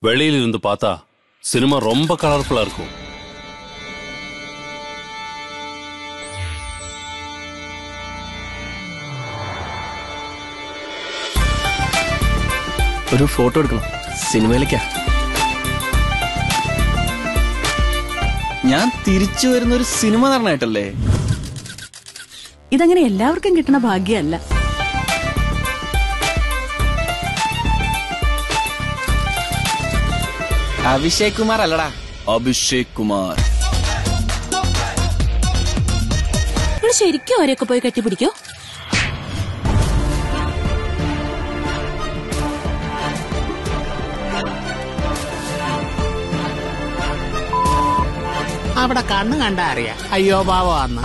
வெளியில இருந்து பார்த்தா சினிமா ரொம்ப கலர்ஃபுல்லா இருக்கும். ഒരു ഫോട്ടോ എടുക്കണം, സിനിമയിലേക്കാ. ഞാൻ തിരിച്ചു വരുന്ന ഒരു സിനിമ നടനായിട്ടല്ലേ? ഇതങ്ങനെ എല്ലാവർക്കും കിട്ടുന്ന ഭാഗ്യമല്ല. അഭിഷേക് കുമാർ അല്ലടാ, അഭിഷേക് കുമാർ. ശരിക്കും അവരെയൊക്കെ പോയി കെട്ടിപ്പിടിക്കോ? അവിടെ കണ്ണു കണ്ടാ അറിയാം അയ്യോ പാവന്ന്.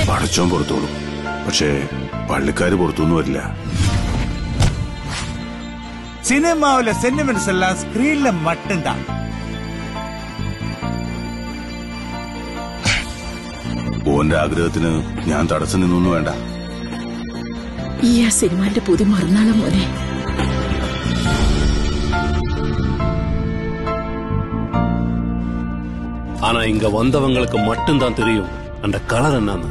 പടച്ചോൻ പുറത്തോളും, പക്ഷേ പള്ളിക്കാര് പുറത്തൊന്നും വരില്ല. സിനിമാവിലെ സെന്റിമെന്റ്സ് എല്ലാം സ്ക്രീനിലെ മട്ടുണ്ടാ. ഓന്റെ ആഗ്രഹത്തിന് ഞാൻ തടസ്സം നിന്നൊന്നും വേണ്ട. ഈ ആ സിനിമാന്റെ പുതിയ മറുനാളെ മോനെ. ஆனா இங்க வந்தவங்களுக்கு மட்டும்தான் தெரியும் அந்த கலர் என்னன்னு.